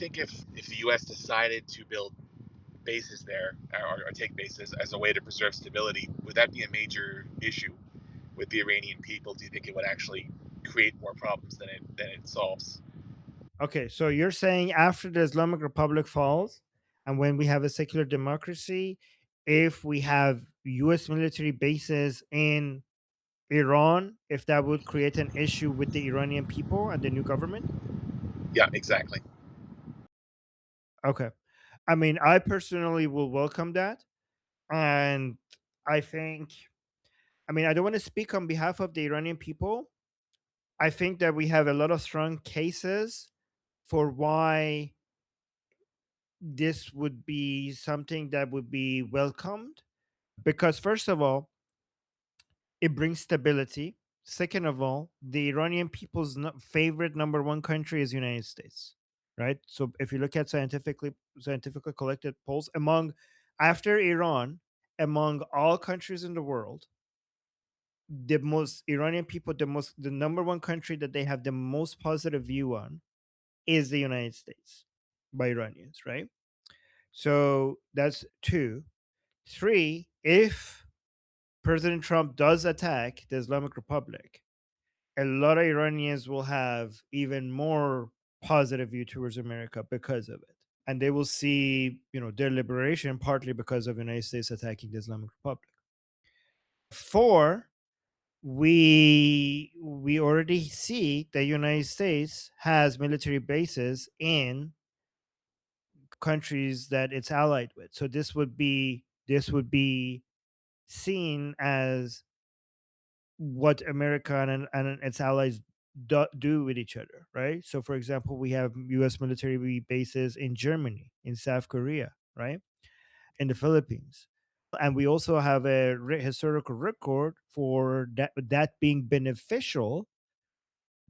think if the U.S. decided to build bases there or take bases as a way to preserve stability, would that be a major issue with the Iranian people? Do you think it would actually create more problems than it solves? Okay, so you're saying after the Islamic Republic falls, and when we have a secular democracy, if we have U.S. military bases in Iran, if that would create an issue with the Iranian people and the new government? Yeah, exactly. Okay. I mean, I personally will welcome that. And I think, I mean, I don't want to speak on behalf of the Iranian people. I think that we have a lot of strong cases for why this would be something that would be welcomed. Because, first of all, it brings stability. Second of all, the Iranian people's favorite number one country is United States, right? So if you look at scientifically collected polls among after Iran, among all countries in the world, the most Iranian people, the number one country that they have the most positive view on is the United States by Iranians, right? So that's two. Three, if President Trump does attack the Islamic Republic, a lot of Iranians will have even more positive view towards America because of it. And they will see, their liberation partly because of the United States attacking the Islamic Republic. Four, we already see the United States has military bases in countries that it's allied with. So this would be seen as what America and its allies do with each other, right? So, for example, we have U.S. military bases in Germany, in South Korea, right, in the Philippines, and we also have a historical record for that being beneficial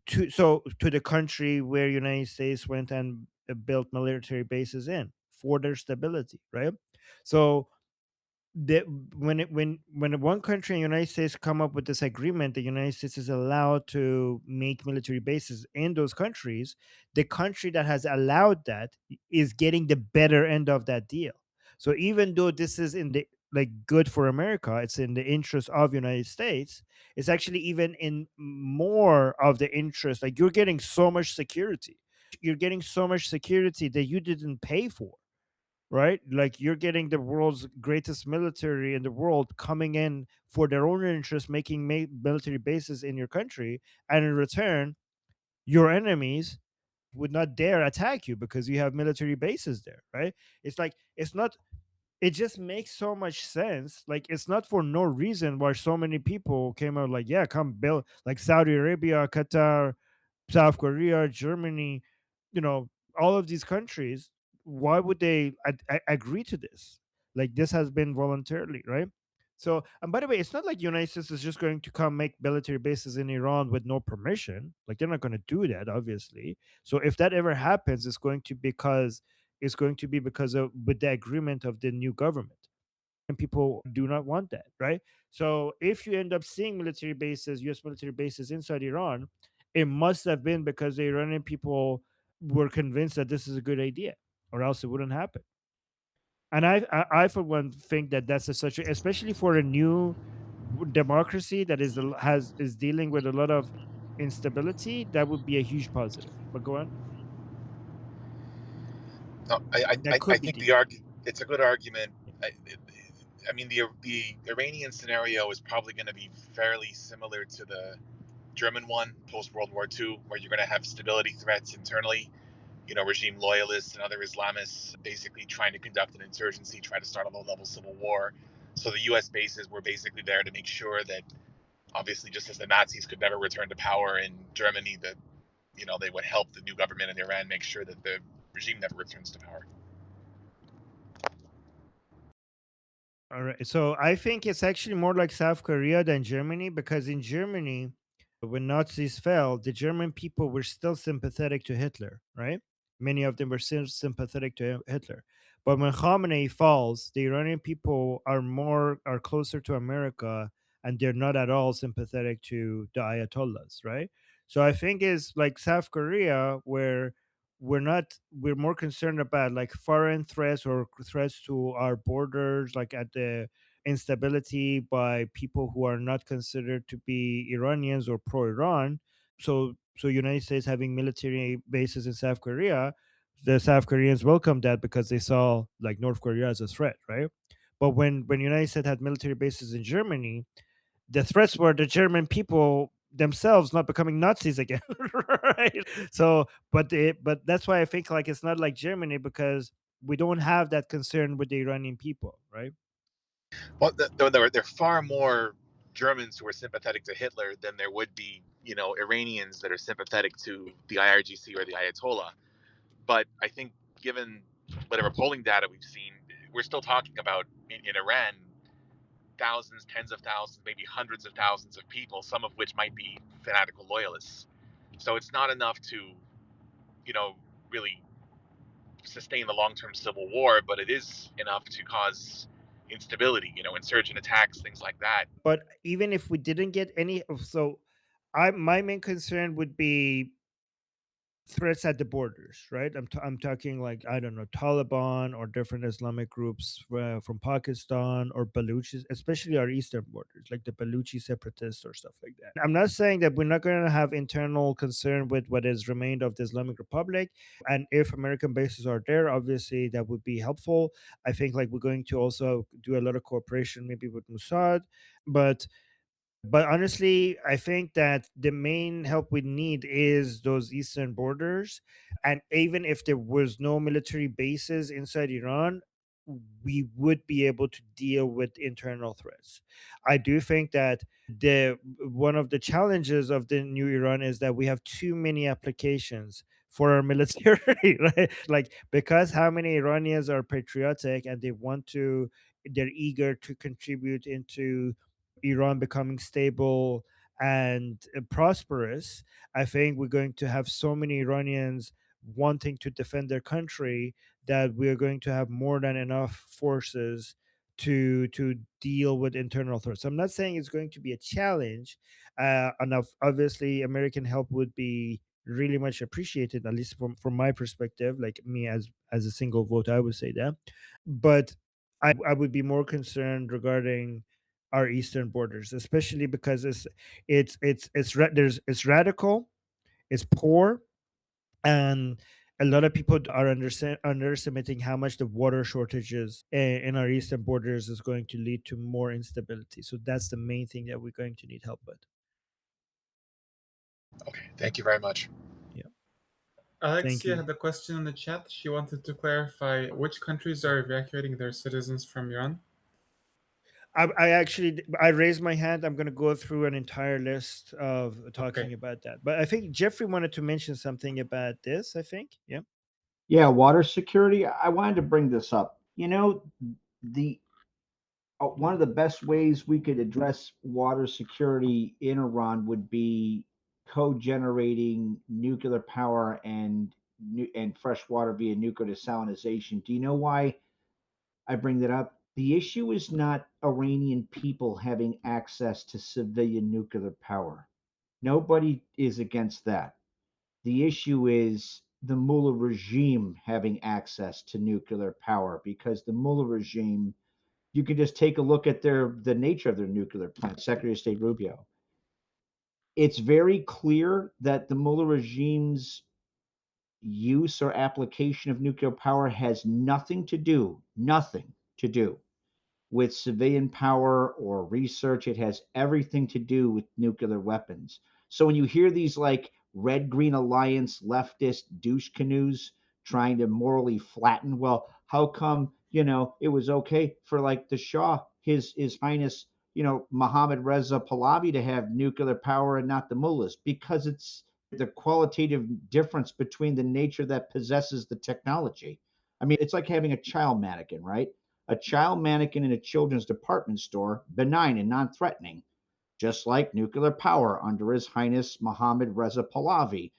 to the country where United States went and built military bases in for their stability, right? So the when one country and United States come up with this agreement, the United States is allowed to make military bases in those countries. The country that has allowed that is getting the better end of that deal. So even though this is in the like good for America, it's in the interest of United States. It's actually even in more of the interest. Like you're getting so much security. You're getting so much security that you didn't pay for, right? Like you're getting the world's greatest military in the world coming in for their own interest, making military bases in your country, and in return, your enemies would not dare attack you because you have military bases there, right? It's like it's not. It just makes so much sense. Like it's not for no reason why so many people came out like, yeah, come build like Saudi Arabia, Qatar, South Korea, Germany, you know, all of these countries, why would they agree to this? Like this has been voluntarily, right? So, and by the way, it's not like United States is just going to come make military bases in Iran with no permission. Like they're not going to do that, obviously. So, if that ever happens, it's going to be because of with the agreement of the new government, and people do not want that, right? So if you end up seeing military bases, U.S. military bases inside Iran, it must have been because the Iranian people were convinced that this is a good idea, or else it wouldn't happen. And I for one think that that's such a, especially for a new democracy that is dealing with a lot of instability, that would be a huge positive. But go on, No, that I could be think it's a good argument. I mean, the Iranian scenario is probably going to be fairly similar to the German one post World War II, where you're going to have stability threats internally. You know, regime loyalists and other Islamists basically trying to conduct an insurgency, try to start a low-level civil war. So the U.S. bases were basically there to make sure that, obviously, just as the Nazis could never return to power in Germany, that they would help the new government in Iran make sure that the regime never returns to power. all right. So I think it's actually more like South Korea than Germany, because in Germany, when Nazis fell, the German people were still sympathetic to Hitler, right? Many of them were still sympathetic to Hitler. But when Khamenei falls, the Iranian people are closer to America, and they're not at all sympathetic to the Ayatollahs, right? So I think it's like South Korea, where we're more concerned about like foreign threats or threats to our borders, like at the instability by people who are not considered to be Iranians or pro-Iran. So United States having military bases in South Korea, the South Koreans welcomed that because they saw like North Korea as a threat, right? But when United States had military bases in Germany, the threats were the German people themselves not becoming Nazis again, right? So, but that's why I think like it's not like Germany, because we don't have that concern with the Iranian people, right? Well, there are far more Germans who are sympathetic to Hitler than there would be, Iranians that are sympathetic to the IRGC or the Ayatollah. But I think, given whatever polling data we've seen, we're still talking about in Iran thousands, tens of thousands, maybe hundreds of thousands of people, some of which might be fanatical loyalists. So it's not enough to, you know, really sustain the long-term civil war, but it is enough to cause instability, insurgent attacks, things like that. But even if we didn't get any, so I my main concern would be threats at the borders, right? I'm talking like, I don't know, Taliban or different Islamic groups from Pakistan or Baluchis, especially our eastern borders, like the Baluchi separatists or stuff like that. I'm not saying that we're not going to have internal concern with what is remained of the Islamic Republic, and if American bases are there, obviously that would be helpful. I think like we're going to also do a lot of cooperation maybe with Mossad, but honestly, I think that the main help we need is those eastern borders. And even if there was no military bases inside Iran, we would be able to deal with internal threats. I do think that the one of the challenges of the new Iran is that we have too many applications for our military, right? Like, because how many Iranians are patriotic and they're eager to contribute into Iran becoming stable and prosperous. I think we're going to have so many Iranians wanting to defend their country that we are going to have more than enough forces to deal with internal threats. I'm not saying it's going to be a challenge. Enough, obviously, American help would be really much appreciated, at least from my perspective. Like me as a single vote, I would say that. But I would be more concerned regarding our eastern borders, especially because it's radical, it's poor, and a lot of people are underestimating how much the water shortages in our eastern borders is going to lead to more instability. So that's the main thing that we're going to need help with. Okay, thank you very much. Yeah, thank Alexia you. had a question in the chat. She wanted to clarify which countries are evacuating their citizens from Iran. I actually I raised my hand. I'm going to go through an entire list of Okay. talking about that. But I think Jeffrey wanted to mention something about this. I think, yeah. Yeah, water security. I wanted to bring this up. The one of the best ways we could address water security in Iran would be co-generating nuclear power and fresh water via nuclear desalination. Do you know why I bring that up? The issue is not Iranian people having access to civilian nuclear power. Nobody is against that. The issue is the Mullah regime having access to nuclear power, because the Mullah regime, you can just take a look at the nature of their nuclear plant. Secretary of State Rubio. It's very clear that the Mullah regime's use or application of nuclear power has nothing to do with civilian power or research. It has everything to do with nuclear weapons. So when you hear these like red green alliance leftist douche canoes trying to morally flatten, well, how come, it was okay for like the Shah, his highness, Mohammed Reza Pahlavi, to have nuclear power and not the mullahs? Because it's the qualitative difference between the nature that possesses the technology. I mean, it's like having a child mannequin, right? A child mannequin in a children's department store, benign and non-threatening, just like nuclear power under His Highness Mohammed Reza Pahlavi,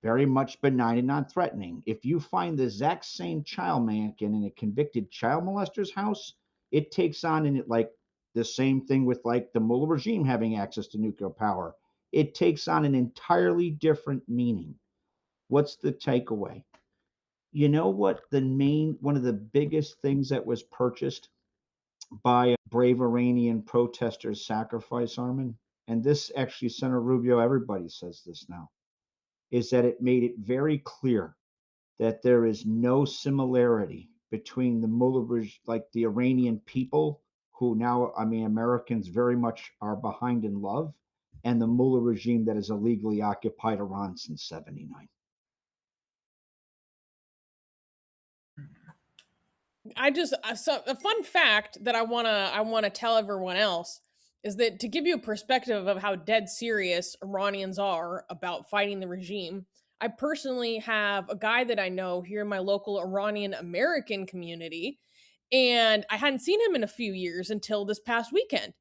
very much benign and non-threatening. If you find the exact same child mannequin in a convicted child molester's house, it takes on in it like the same thing with like the Mullah regime having access to nuclear power. It takes on an entirely different meaning. What's the takeaway? You know what one of the biggest things that was purchased by brave Iranian protesters sacrifice, Armin? And this actually, Senator Rubio, everybody says this now, is that it made it very clear that there is no similarity between the mullah, like the Iranian people, who now, I mean, Americans very much are behind in love, and the mullah regime that has illegally occupied Iran since '79. So a fun fact that I wanna tell everyone else is that to give you a perspective of how dead serious Iranians are about fighting the regime, I personally have a guy that I know here in my local Iranian American community, and I hadn't seen him in a few years until this past weekend.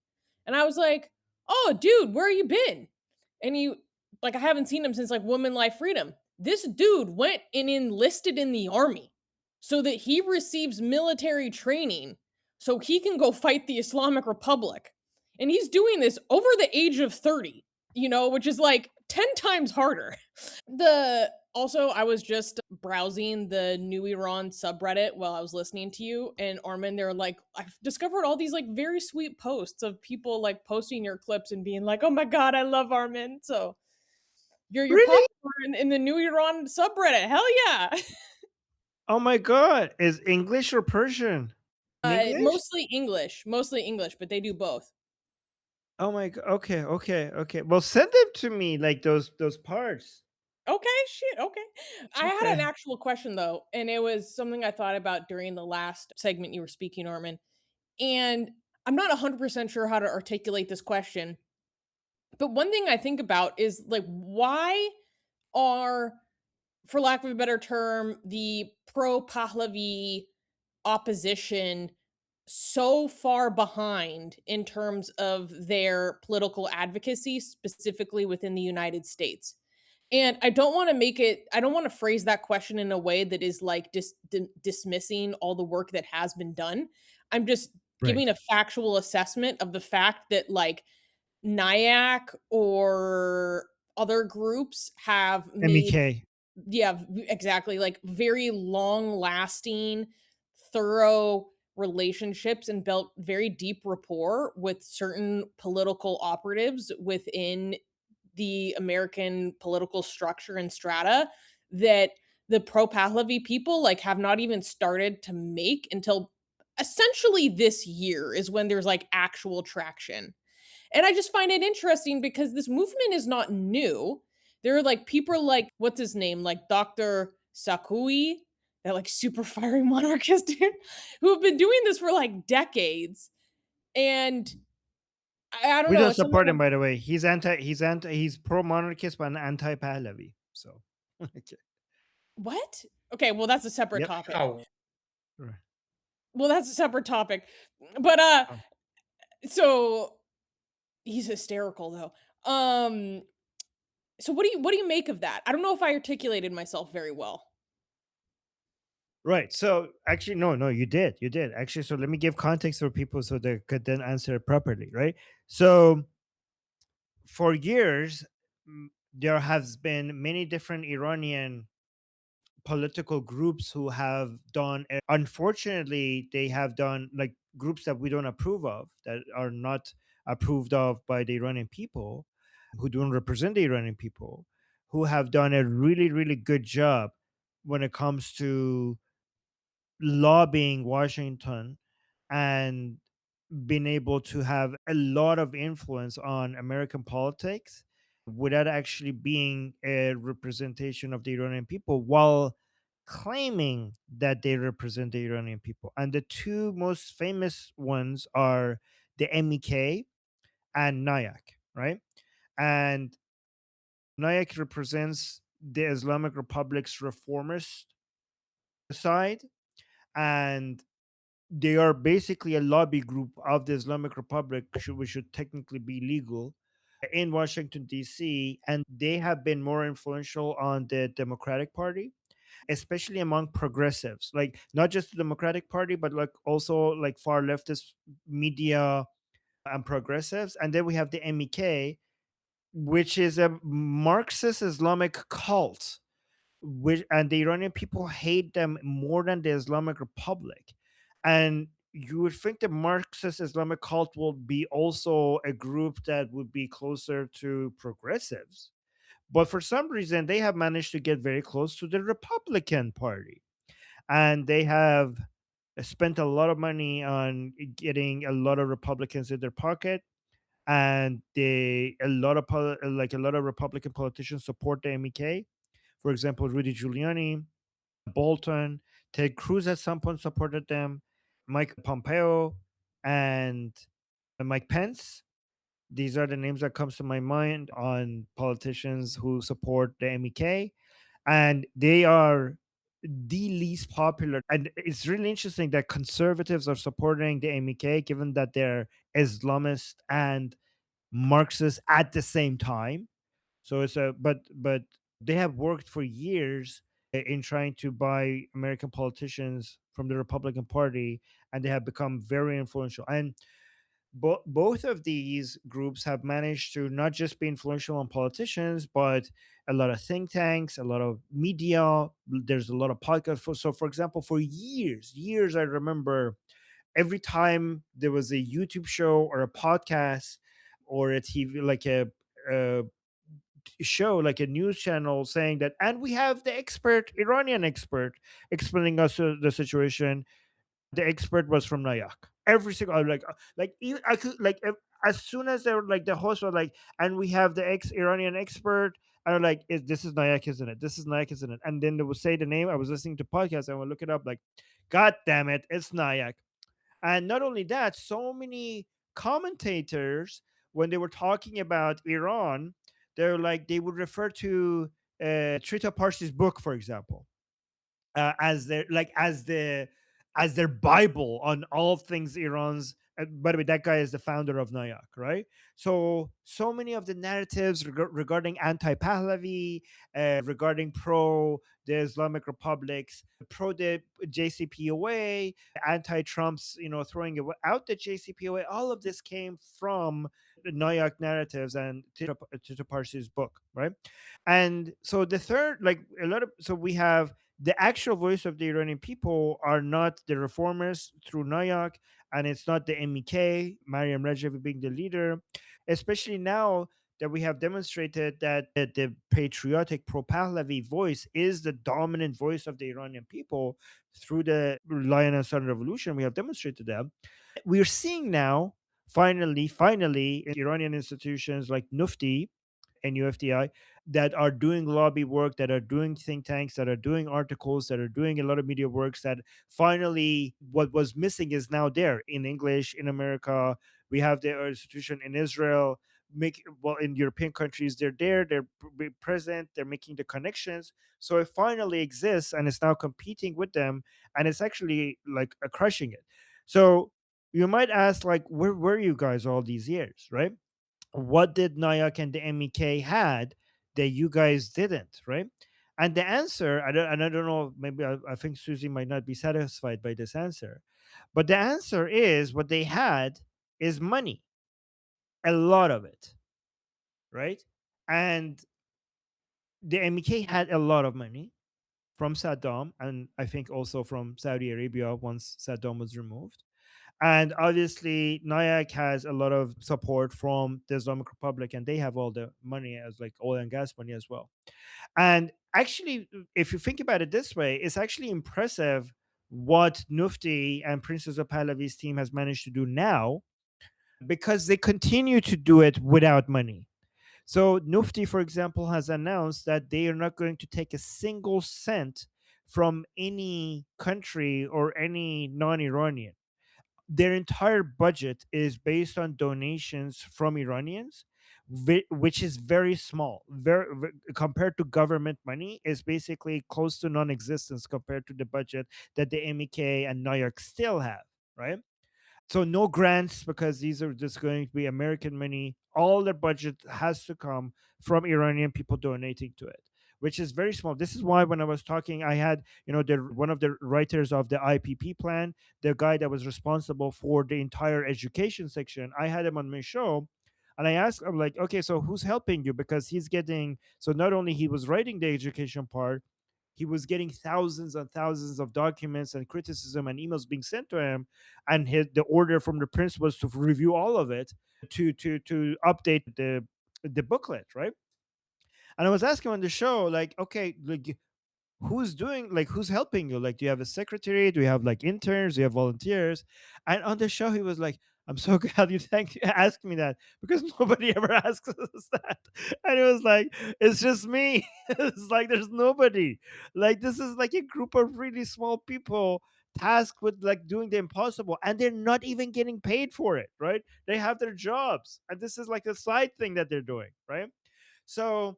And I was like, "Oh, dude, where you been?" And I haven't seen him since like Women Life Freedom. This dude went and enlisted in the army so that he receives military training so he can go fight the Islamic Republic. And he's doing this over the age of 30, which is like 10 times harder. I was just browsing the New Iran subreddit while I was listening to you and Armin. They're like, I've discovered all these like very sweet posts of people like posting your clips and being like, "Oh my god, I love Armin." So you're Really? popular in the New Iran subreddit. Hell yeah. Oh my god. Is English or Persian? In English? Mostly English, but they do both. Oh my god. Okay, okay, okay. Well, send them to me, like those parts. Okay, shit. Okay. I had an Okay. actual question though, and it was something I thought about during the last segment you were speaking, Armin. And I'm not 100% sure how to articulate this question, but one thing I think about is like, why are, for lack of a better term, the pro Pahlavi opposition so far behind in terms of their political advocacy, specifically within the United States? And I don't want to phrase that question in a way that is like dismissing all the work that has been done. I'm just Right. giving a factual assessment of the fact that like NIAC or other groups have made, MEK. yeah, exactly, like very long lasting, thorough relationships and built very deep rapport with certain political operatives within the American political structure and strata that the pro Pahlavi people like have not even started to make until essentially this year is when there's like actual traction. And I just find it interesting because this movement is not new. There are like people like what's his name, like Dr. Sakui, that like super fiery monarchist dude, who have been doing this for like decades. And I don't We know, don't it's something support him, by the way. He's pro monarchist but anti Pahlavi. So okay. what? Okay, well that's a separate Yep. topic. How? Right. Well, that's a separate topic. But Oh. so he's hysterical though. So what do you make of that? I don't know if I articulated myself very well. Right. So actually, no, you did. You did. Actually, so let me give context for people so they could then answer it properly, right? So for years, there has been many different Iranian political groups who have done, unfortunately, they have done like groups that we don't approve of, that are not approved of by the Iranian people, who don't represent the Iranian people, who have done a really, really good job when it comes to lobbying Washington and been able to have a lot of influence on American politics without actually being a representation of the Iranian people, while claiming that they represent the Iranian people. And the two most famous ones are the MEK and NIAC, right? And NIAC represents the Islamic Republic's reformist side, and they are basically a lobby group of the Islamic Republic, which should technically be legal in Washington D.C., and they have been more influential on the Democratic Party, especially among progressives, like not just the Democratic Party, but like also like far leftist media and progressives. And then we have the MEK, which is a Marxist Islamic cult and the Iranian people hate them more than the Islamic Republic. And you would think the Marxist Islamic cult will be also a group that would be closer to progressives. But for some reason, they have managed to get very close to the Republican Party. And they have spent a lot of money on getting a lot of Republicans in their pocket. And a lot of Republican politicians support the MEK. For example, Rudy Giuliani, Bolton, Ted Cruz at some point supported them, Mike Pompeo, and Mike Pence. These are the names that comes to my mind on politicians who support the MEK, and they are the least popular. And it's really interesting that conservatives are supporting the MEK, given that they're Islamist and Marxist at the same time. So it's a but they have worked for years in trying to buy American politicians from the Republican Party, and they have become very influential. And both of these groups have managed to not just be influential on politicians, but a lot of think tanks, a lot of media. There's a lot of podcasts. So, for example, for years, I remember every time there was a YouTube show or a podcast or a TV, like a show, like a news channel saying that, and we have the Iranian expert explaining us the situation. The expert was from Nayak. Every single, I could like as soon as they were like the host was like, and we have the Iranian expert. I was like, this is Nayak, isn't it? This is Nayak, isn't it? And then they would say the name. I was listening to podcasts. I would look it up. Like, God damn it, it's Nayak. And not only that, so many commentators, when they were talking about Iran, they're like, they would refer to Trita Parsi's book, for example, as their as their Bible on all things Iran's. By the way, that guy is the founder of Nayak, right? So many of the narratives regarding anti-Pahlavi, regarding pro the Islamic republics, pro the JCPOA, anti-Trump's, throwing out the JCPOA. All of this came from the Nayak narratives and Tito Parsi's book, right? And so the third, like a lot of, so we have the actual voice of the Iranian people are not the reformers through Nayak, and it's not the MEK, Mariam Rajavi being the leader, especially now that we have demonstrated that the patriotic pro-Pahlavi voice is the dominant voice of the Iranian people through the Lion and Sun Revolution. We have demonstrated that. We're seeing now, finally, Iranian institutions like Nufti and UFDI that are doing lobby work, that are doing think tanks, that are doing articles, that are doing a lot of media works, that finally what was missing is now there in English in America. We have the institution in Israel. In European countries, they're there, they're present, they're making the connections. So it finally exists and it's now competing with them, and it's actually like crushing it. So you might ask, like, where were you guys all these years, right? What did Nayak and the MEK had that you guys didn't, right? And the answer, I don't know, maybe I think Susie might not be satisfied by this answer, but the answer is what they had is money, a lot of it, right? And the MEK had a lot of money from Saddam, and I think also from Saudi Arabia once Saddam was removed. And obviously, Nayak has a lot of support from the Islamic Republic, and they have all the money as like oil and gas money as well. And actually, if you think about it this way, it's actually impressive what Nufti and Princess of Pahlavi's team has managed to do now, because they continue to do it without money. So Nufti, for example, has announced that they are not going to take a single cent from any country or any non-Iranian. Their entire budget is based on donations from Iranians, which is very small. Compared to government money, is basically close to non-existence compared to the budget that the MEK and Nayak still have, right? So no grants, because these are just going to be American money. All their budget has to come from Iranian people donating to it, which is very small. This is why when I was talking, I had, one of the writers of the IPP plan, the guy that was responsible for the entire education section. I had him on my show, and I asked him, like, okay, so who's helping you? Because he's getting, so not only he was writing the education part, he was getting thousands and thousands of documents and criticism and emails being sent to him, and the order from the prince was to review all of it, to update the booklet, right? And I was asking on the show, like, okay, like, who's helping you? Like, do you have a secretary? Do you have like interns? Do you have volunteers? And on the show, he was like, I'm so glad you asked me that, because nobody ever asks us that. And it was like, it's just me. It's like there's nobody. Like, this is like a group of really small people tasked with like doing the impossible, and they're not even getting paid for it, right? They have their jobs, and this is like a side thing that they're doing, right? So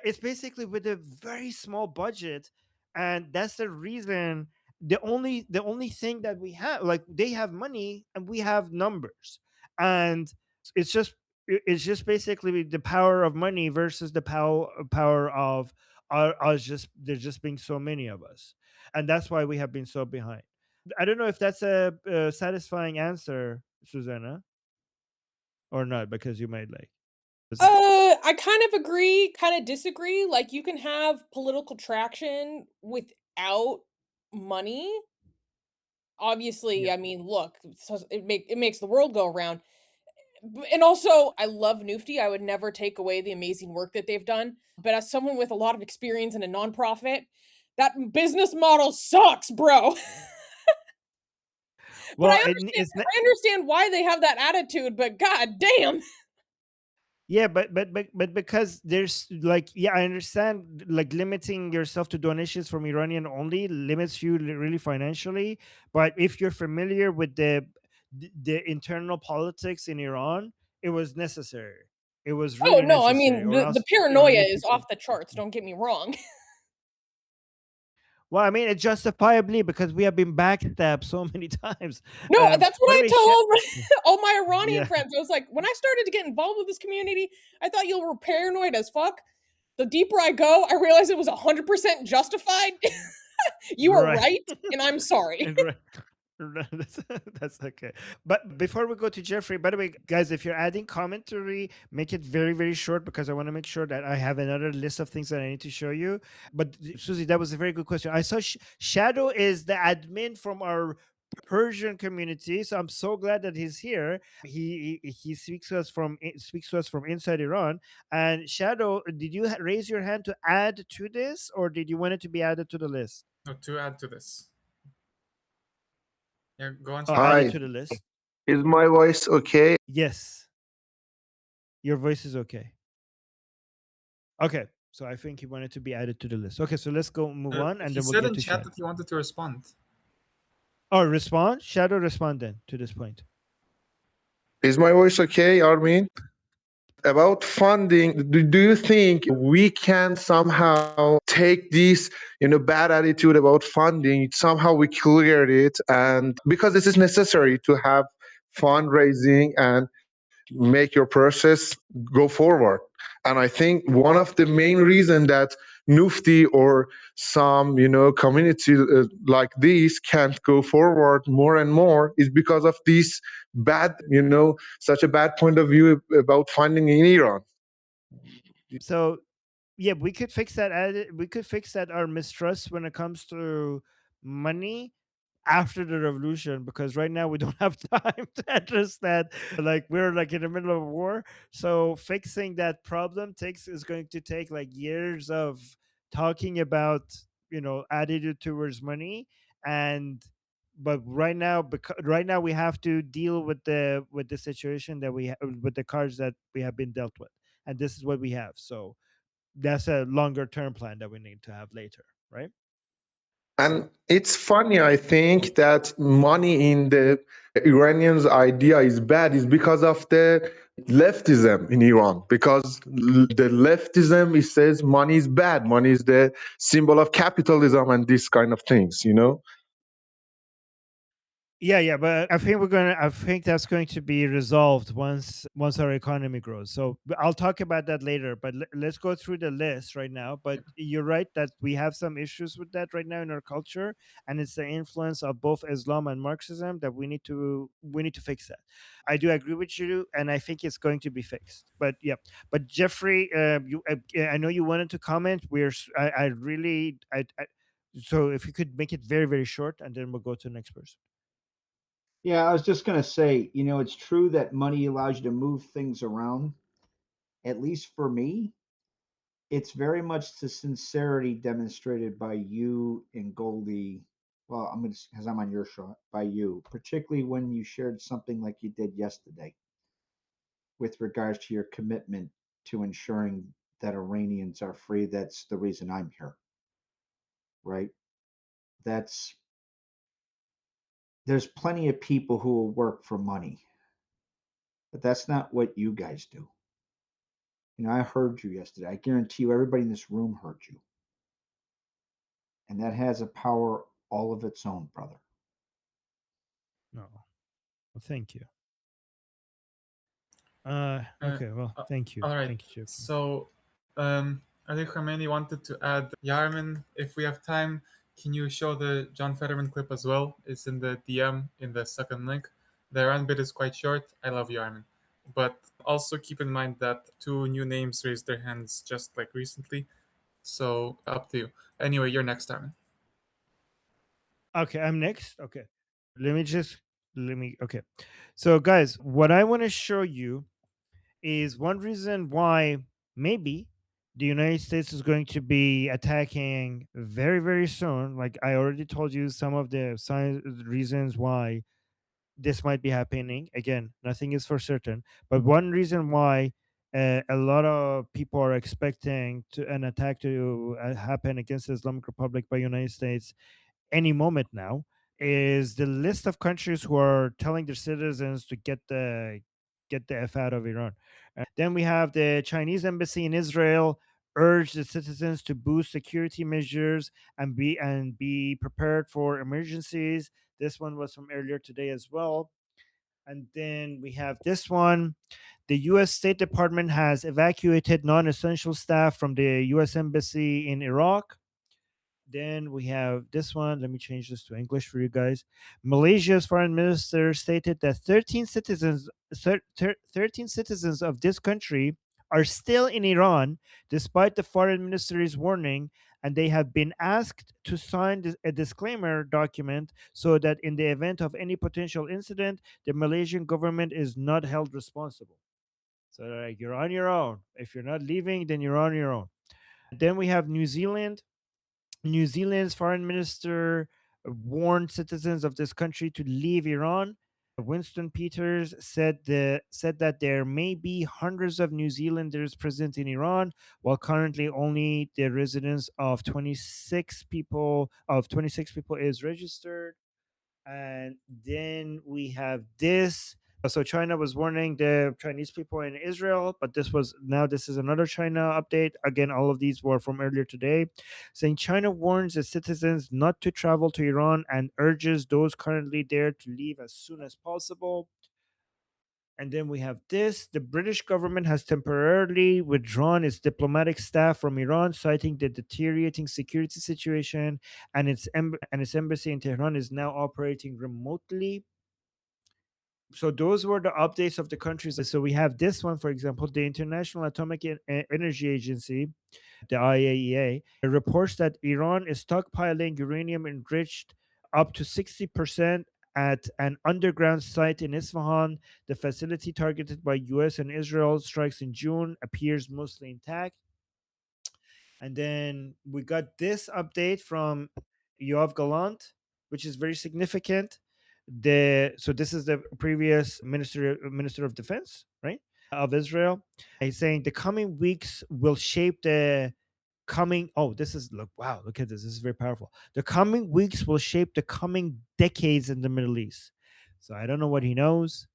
it's basically with a very small budget, and that's the reason. The only thing that we have, like, they have money and we have numbers, and it's just it's just basically the power of money versus the power of us, just there's just being so many of us, and that's why we have been so behind. I don't know if that's a satisfying answer, Susanna, or not, because you might like I kind of agree, kind of disagree. Like, you can have political traction without money. Obviously, Yeah. I mean, look, it makes the world go around. And also, I love Nufti. I would never take away the amazing work that they've done. But as someone with a lot of experience in a nonprofit, that business model sucks, bro. But Well, I understand why they have that attitude, but god damn. yeah, but because there's like, yeah, I understand, like, limiting yourself to donations from Iranian only limits you really financially. But if you're familiar with the internal politics in Iran, it was necessary. It was Oh really no, I necessary, mean or the else paranoia Iranian is people. off the charts, don't get me wrong. Well, I mean, it's justifiably, because we have been backstabbed so many times. No, that's what By the I way, tell all my Iranian yeah. friends. I was like, when I started to get involved with this community, I thought you were paranoid as fuck. The deeper I go, I realized it was 100% justified. You are Right. right, and I'm sorry. Right. That's okay. But before we go to Jeffrey, by the way, guys, if you're adding commentary, make it very, very short, because I want to make sure that I have another list of things that I need to show you. But Susie, that was a very good question. I saw Shadow is the admin from our Persian community, so I'm so glad that he's here. He speaks to us from inside Iran. And Shadow, did you raise your hand to add to this, or did you want it to be added to the list? No, to add to this. Yeah, go on. Oh, add it Hi, to the list. is my voice okay? Yes. Your voice is okay. Okay. So I think he wanted to be added to the list. Okay, so let's go move on, and He then we'll said get in to chat Shadow. that he wanted to respond. Oh, respond? Shadow, respond then to this point. Is my voice okay, Armin? About funding, do you think we can somehow take this, bad attitude about funding, somehow we clear it, and because this is necessary to have fundraising and make your process go forward. And I think one of the main reason that Nufti or some community like this can't go forward more and more is because of this bad, such a bad point of view about funding in Iran. So yeah, we could fix that. We could fix that, our mistrust when it comes to money, after the revolution, because right now we don't have time to address that. Like, we're like in the middle of a war, so fixing that problem is going to take like years of talking about, attitude towards money. And but right now we have to deal with the situation that with the cards that we have been dealt with, and this is what we have. So that's a longer term plan that we need to have later, right? And it's funny, I think, that money in the Iranians' idea is bad is because of the leftism in Iran. Because the leftism, it says money is bad. Money is the symbol of capitalism and these kind of things, Yeah, but I think that's going to be resolved once our economy grows. So I'll talk about that later. But let's go through the list right now. But you're right that we have some issues with that right now in our culture, and it's the influence of both Islam and Marxism that we need to fix that. I do agree with you, and I think it's going to be fixed. But yeah, but Jeffrey, I know you wanted to comment. I really so if you could make it very very short, and then we'll go to the next person. Yeah, I was just going to say, it's true that money allows you to move things around. At least for me, it's very much the sincerity demonstrated by you and Goldie. Well, I'm going to, because I'm on your shot, by you, particularly when you shared something like you did yesterday with regards to your commitment to ensuring that Iranians are free. That's the reason I'm here, right? That's There's plenty of people who will work for money, but that's not what you guys do. I heard you yesterday. I guarantee you, everybody in this room heard you. And that has a power all of its own, brother. No, well, thank you. Okay, well, thank you. All right. Thank you, Jeffrey. So, I think Khomeini wanted to add, Yarman, if we have time, can you show the John Fetterman clip as well? It's in the DM in the second link. The Iran bit is quite short. I love Yarman. But also keep in mind that 2 new names raised their hands just like recently. So, up to you. Anyway, you're next, Yarman. Okay, I'm next. Okay. Okay. So, guys, what I want to show you is one reason why maybe the United States is going to be attacking very, very soon. Like I already told you, some of the reasons why this might be happening. Again, nothing is for certain, but one reason why a lot of people are expecting an attack to happen against the Islamic Republic by United States any moment now is the list of countries who are telling their citizens to get the f out of Iran. Then we have the Chinese embassy in Israel urge the citizens to boost security measures and be prepared for emergencies. This one was from earlier today as well. And then we have this one. The U.S. State Department has evacuated non-essential staff from the U.S. embassy in Iraq. Then we have this one. Let me change this to English for you guys. Malaysia's foreign minister stated that 13 citizens of this country are still in Iran despite the foreign minister's warning, and they have been asked to sign a disclaimer document so that in the event of any potential incident, the Malaysian government is not held responsible. So like you're on your own. If you're not leaving, then you're on your own. Then we have New Zealand. New Zealand's foreign minister warned citizens of this country to leave Iran. Winston Peters said that there may be hundreds of New Zealanders present in Iran, while currently only the residence of 26 people is registered. And then we have this. So China was warning the Chinese people in Israel, but this is another China update. Again, all of these were from earlier today, saying China warns its citizens not to travel to Iran and urges those currently there to leave as soon as possible. And then we have this. The British government has temporarily withdrawn its diplomatic staff from Iran, citing the deteriorating security situation, and its embassy in Tehran is now operating remotely. So those were the updates of the countries. So we have this one, for example, the International Atomic Energy Agency, the IAEA, reports that Iran is stockpiling uranium enriched up to 60% at an underground site in Isfahan. The facility targeted by US and Israel strikes in June appears mostly intact. And then we got this update from Yoav Gallant, which is very significant. So this is the previous minister of defense, right, of Israel. He's saying the coming weeks will shape the coming. Oh, this is look. Wow, look at this. This is very powerful. The coming weeks will shape the coming decades in the Middle East. So I don't know what he knows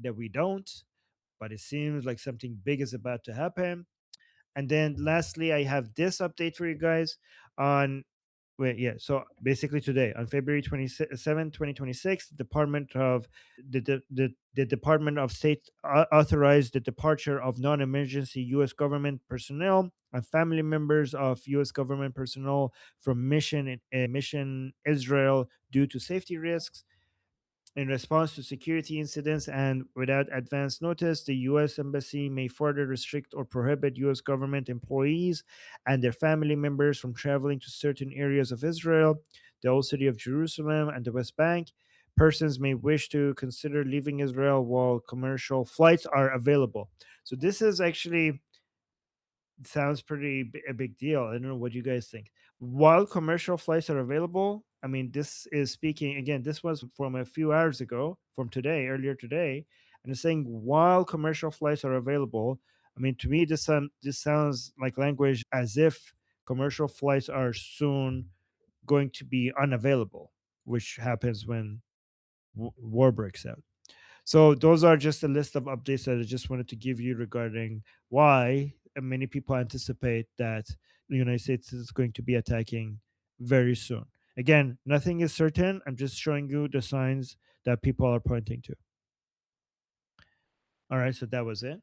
that we don't, but it seems like something big is about to happen. And then lastly, I have this update for you guys on Wait, yeah. So basically, today on February 27, 2026, the Department of State authorized the departure of non-emergency U.S. government personnel and family members of U.S. government personnel from mission Israel due to safety risks. In response to security incidents and without advance notice, the U.S. Embassy may further restrict or prohibit U.S. government employees and their family members from traveling to certain areas of Israel, the Old City of Jerusalem, and the West Bank. Persons may wish to consider leaving Israel while commercial flights are available. So, this is actually sounds a big deal. I don't know what you guys think. While commercial flights are available, I mean, this is speaking again. This was from a few hours ago, from today, earlier today, and it's saying while commercial flights are available. I mean, to me, this sounds like language as if commercial flights are soon going to be unavailable, which happens when war breaks out. So those are just a list of updates that I just wanted to give you regarding why many people anticipate that the United States is going to be attacking very soon. Again, nothing is certain. I'm just showing you the signs that people are pointing to. All right, so that was it.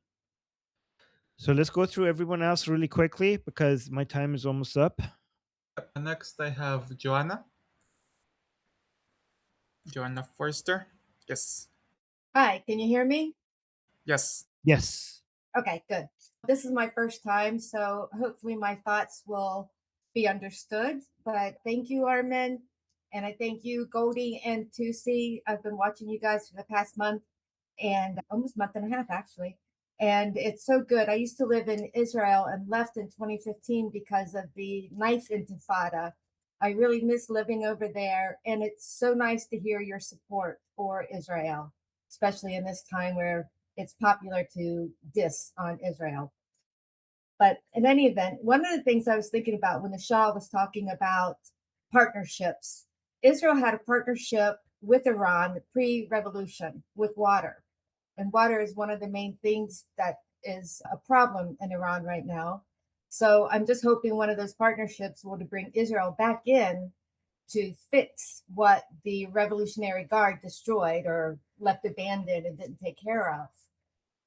So let's go through everyone else really quickly because my time is almost up. Next, I have Joanna. Joanna Forster. Yes. Hi, can you hear me? Yes. Yes. Okay, good. This is my first time, so hopefully my thoughts will be understood. But thank you, Armin. And I thank you, Goldie and Tusi. I've been watching you guys for the past month and almost month and a half, actually. And it's so good. I used to live in Israel and left in 2015 because of the ninth intifada. I really miss living over there. And it's so nice to hear your support for Israel, especially in this time where it's popular to diss on Israel. But in any event, one of the things I was thinking about when the Shah was talking about partnerships, Israel had a partnership with Iran pre-revolution with water. And water is one of the main things that is a problem in Iran right now. So I'm just hoping one of those partnerships will bring Israel back in to fix what the Revolutionary Guard destroyed or left abandoned and didn't take care of.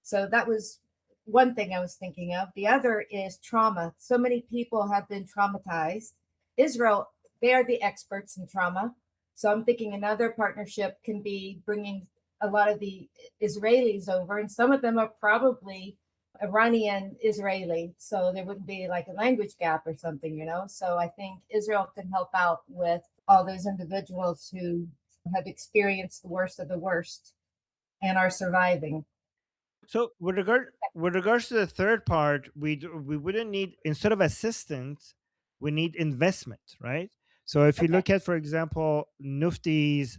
So that was one thing I was thinking of. The other is trauma. So many people have been traumatized. Israel, they are the experts in trauma. So I'm thinking another partnership can be bringing a lot of the Israelis over, and some of them are probably Iranian Israeli. So there wouldn't be like a language gap or something, you know? So I think Israel can help out with all those individuals who have experienced the worst of the worst and are surviving. So with regards to the third part, we wouldn't need, instead of assistance, we need investment, right? So if you Okay. look at, for example, Nuftis,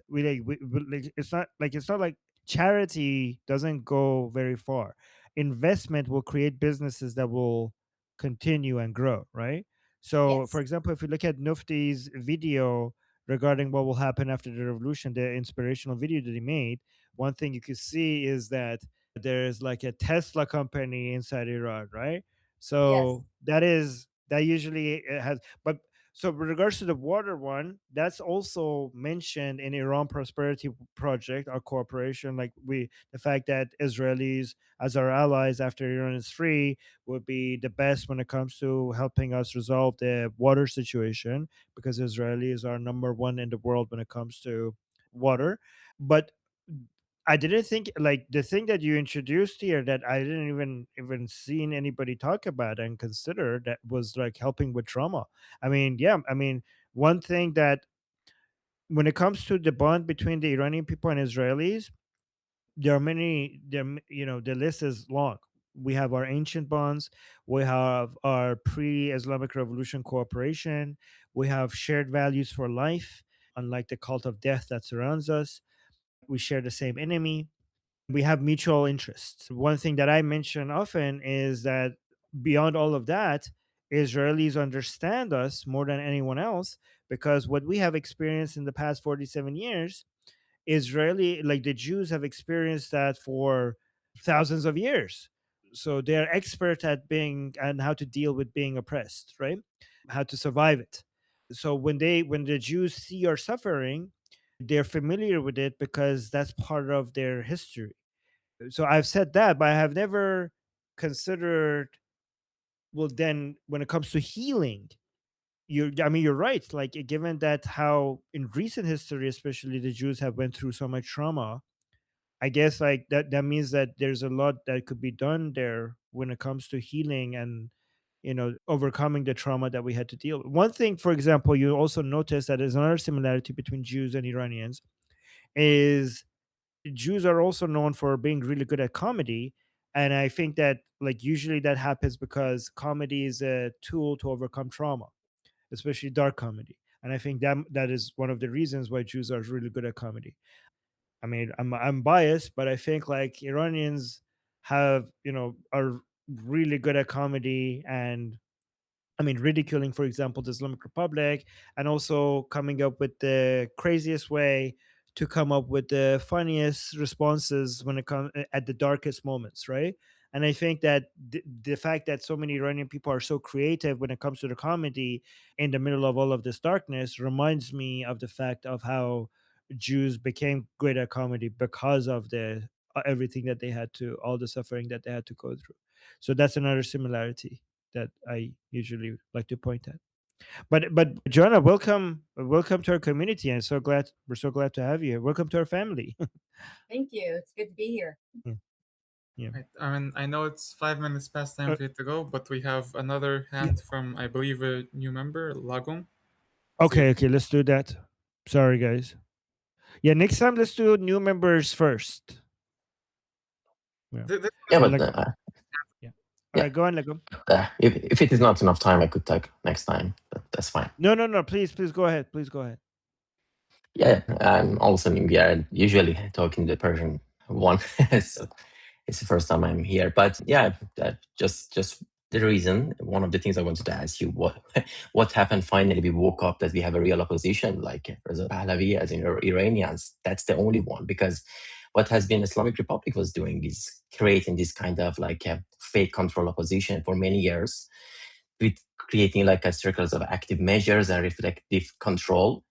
it's not like charity doesn't go very far. Investment will create businesses that will continue and grow, right? So, for Yes. example, if you look at Nufti's video regarding what will happen after the revolution, the inspirational video that he made, one thing you could see is that there's like a Tesla company inside Iran, right? Yes. So that usually has, but so with regards to the water one, that's also mentioned in Iran Prosperity Project, our cooperation. Like the fact that Israelis as our allies after Iran is free would be the best when it comes to helping us resolve the water situation, because Israelis are number one in the world when it comes to water. But I didn't think, like, the thing that you introduced here that I didn't even seen anybody talk about and consider, that was like helping with trauma. I mean, yeah, I mean, one thing that when it comes to the bond between the Iranian people and Israelis, there are many, the list is long. We have our ancient bonds, we have our pre-Islamic Revolution cooperation, we have shared values for life, unlike the cult of death that surrounds us. We share the same enemy, we have mutual interests. One thing that I mention often is that beyond all of that, Israelis understand us more than anyone else, because what we have experienced in the past 47 years, like the Jews have experienced that for thousands of years. So they're expert at being and how to deal with being oppressed, right? How to survive it. So when the Jews see our suffering, they're familiar with it because that's part of their history. So I've said that, but I have never considered, well, then when it comes to healing, I mean, you're right. Like, given that how in recent history, especially, the Jews have went through so much trauma, I guess like that means that there's a lot that could be done there when it comes to healing and, overcoming the trauma that we had to deal with. One thing, for example, you also notice that there's another similarity between Jews and Iranians is Jews are also known for being really good at comedy. And I think that, like, usually that happens because comedy is a tool to overcome trauma, especially dark comedy. And I think that is one of the reasons why Jews are really good at comedy. I mean, I'm biased, but I think like Iranians are really good at comedy, and I mean, ridiculing, for example, the Islamic Republic, and also coming up with the craziest way to come up with the funniest responses when it comes at the darkest moments, right? And I think that the fact that so many Iranian people are so creative when it comes to the comedy in the middle of all of this darkness reminds me of the fact of how Jews became great at comedy because of the everything that they had to, all the suffering that they had to go through. So that's another similarity that I usually like to point at. But Joanna, welcome to our community. And we're so glad to have you here. Welcome to our family. Thank you. It's good to be here. Yeah. Right. I mean, I know it's 5 minutes past time Uh, for you to go, but we have another hand from, I believe, a new member, Lagon. Okay, let's do that. Sorry, guys. Yeah, next time let's do new members first. Yeah. Yeah, but Yeah. All yeah. right, go on, Legum. If it is not enough time, I could talk next time. But that's fine. No. Please go ahead. Please go ahead. Yeah, I'm also new here. I usually talking the Persian one, so it's the first time I'm here. But yeah, just the reason. One of the things I wanted to ask you: what happened? Finally, we woke up that we have a real opposition, like Reza Pahlavi, as in Iranians. That's the only one, because what has been Islamic Republic was doing is creating this kind of like a fake control opposition for many years, with creating like a circles of active measures and reflective control.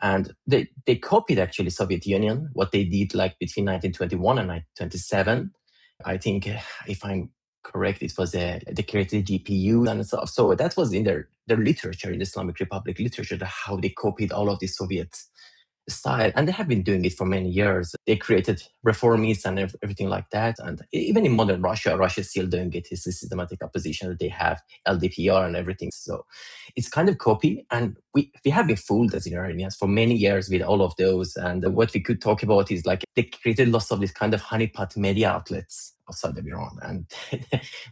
And they copied actually Soviet Union, what they did like between 1921 and 1927. I think, if I'm correct, it was they created GPU and stuff. So that was in their literature, in the Islamic Republic literature, how they copied all of the Soviet style. And they have been doing it for many years. They created reformists and everything like that. And even in modern Russia is still doing it. It's a systematic opposition that they have, LDPR and everything. So it's kind of copy. And we have been fooled as Iranians for many years with all of those. And what we could talk about is like they created lots of this kind of honeypot media outlets outside of Iran, and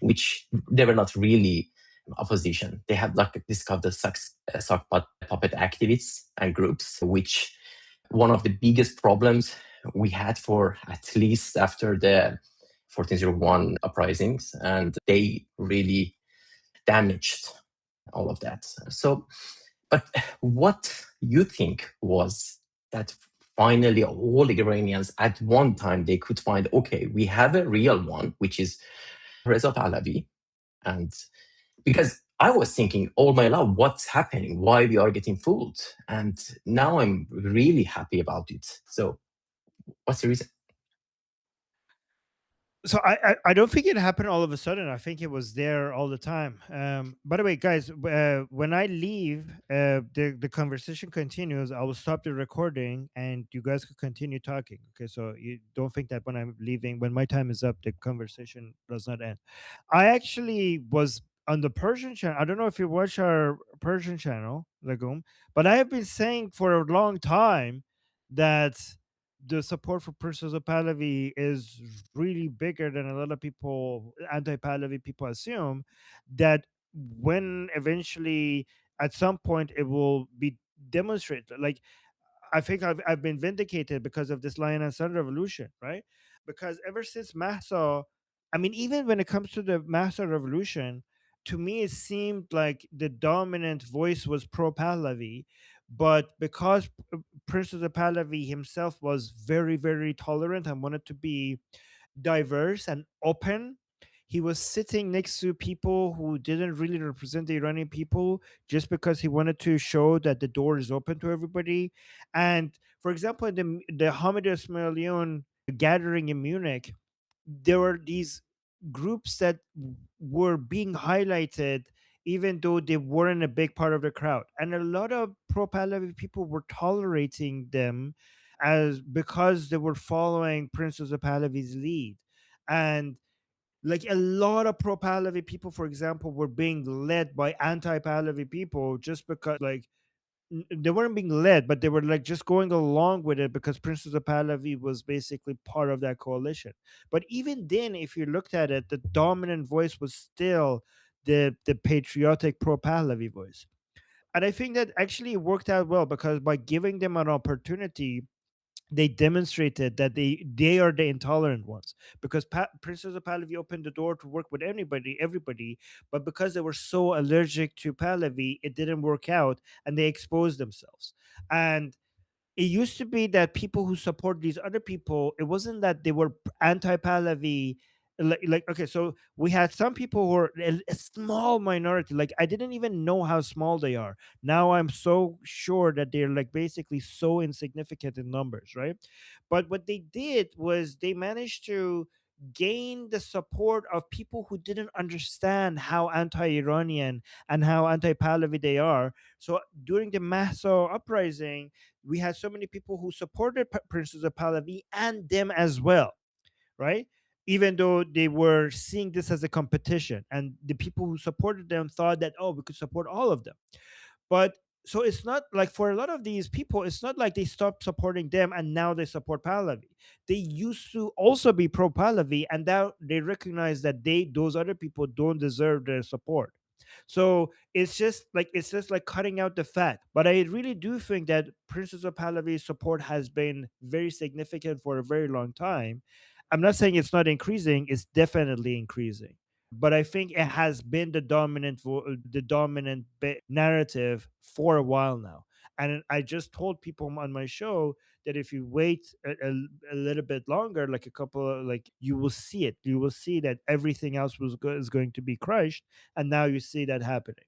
which they were not really opposition. They had like this kind of sock puppet activists and groups, which one of the biggest problems we had for at least after the 1401 uprisings, and they really damaged all of that. So, but what you think was that finally all Iranians at one time they could find, okay, we have a real one, which is Reza Pahlavi. And because I was thinking all my life, what's happening? Why we are getting fooled? And now I'm really happy about it. So what's the reason? So I don't think it happened all of a sudden. I think it was there all the time. By the way, guys, when I leave, the conversation continues. I will stop the recording, and you guys could continue talking. Okay, so you don't think that when I'm leaving, when my time is up, the conversation does not end. I actually was on the Persian channel. I don't know if you watch our Persian channel, Legume, but I have been saying for a long time that the support for Princess Pahlavi is really bigger than a lot of people, anti-Pahlavi people, assume. That when eventually, at some point, it will be demonstrated. Like, I think I've been vindicated because of this Lion and Sun revolution, right? Because ever since Mahsa, I mean, even when it comes to the Mahsa revolution, to me it seemed like the dominant voice was pro Pahlavi, but because Prince of the Pahlavi himself was very, very tolerant and wanted to be diverse and open, he was sitting next to people who didn't really represent the Iranian people just because he wanted to show that the door is open to everybody. And for example, in the Hamid Ismailion gathering in Munich, there were these groups that were being highlighted even though they weren't a big part of the crowd, and a lot of pro-Pahlavi people were tolerating them as because they were following Princess of Pahlavi's lead. And like a lot of pro-Pahlavi people, for example, were being led by anti-Pahlavi people just because like they weren't being led, but they were like just going along with it because Princess of Pahlavi was basically part of that coalition. But even then, if you looked at it, the dominant voice was still the patriotic pro-Pahlavi voice. And I think that actually worked out well because by giving them an opportunity, they demonstrated that they are the intolerant ones, because Princess of Pahlavi opened the door to work with everybody, but because they were so allergic to Pahlavi, it didn't work out, and they exposed themselves. And it used to be that people who support these other people, it wasn't that they were anti-Pahlavi. Like okay, so we had some people who were a small minority. Like I didn't even know how small they are. Now I'm so sure that they're like basically so insignificant in numbers, right? But what they did was they managed to gain the support of people who didn't understand how anti-Iranian and how anti-Pahlavi they are. So during the Mahsa uprising, we had so many people who supported Princess of Pahlavi and them as well, right? Even though they were seeing this as a competition, and the people who supported them thought that, oh, we could support all of them. But so it's not like for a lot of these people, it's not like they stopped supporting them and now they support Pahlavi. They used to also be pro Pahlavi, and now they recognize that those other people don't deserve their support. So it's just like cutting out the fat. But I really do think that Princess of Pahlavi's support has been very significant for a very long time. I'm not saying it's not increasing; it's definitely increasing. But I think it has been the dominant narrative for a while now. And I just told people on my show that if you wait a little bit longer, like a couple of, like you will see it. You will see that everything else is going to be crushed, and now you see that happening.